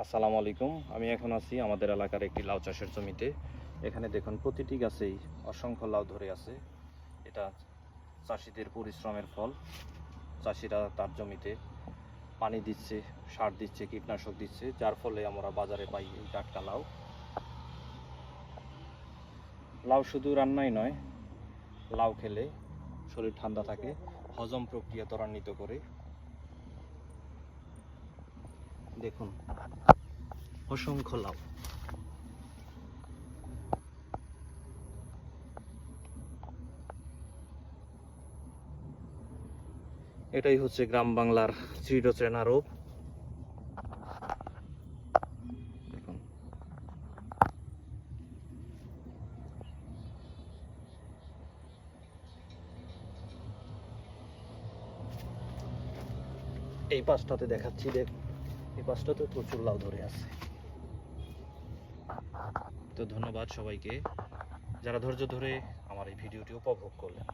আসসালামু আলাইকুম। আমি এখন আছি আমাদের এলাকার একটি লাউ চাষের জমিতে। এখানে দেখুন প্রতিটি গাছেই অসংখ্য লাউ ধরে আছে। এটা চাষিদের পরিশ্রমের ফল। চাষিরা তার জমিতে পানি দিচ্ছে, সার দিচ্ছে, কীটনাশক দিচ্ছে, যার ফলে আমরা বাজারে পাই এই টাটকা লাউ। লাউ শুধু রান্নাই নয়, লাউ খেলে শরীর ঠান্ডা থাকে, হজম প্রক্রিয়া ত্বরান্বিত করে। দেখুন অসংখ্য লাউ। এটাই হচ্ছে গ্রাম বাংলার চিরচেনা রূপ। দেখুন এই পাশটাতে দেখাচ্ছি, দেখ এই পাশটাতে প্রচুর লাউ ধরে আছে। তো ধন্যবাদ সবাইকে যারা ধৈর্য ধরে আমার এই ভিডিওটি উপভোগ করলেন।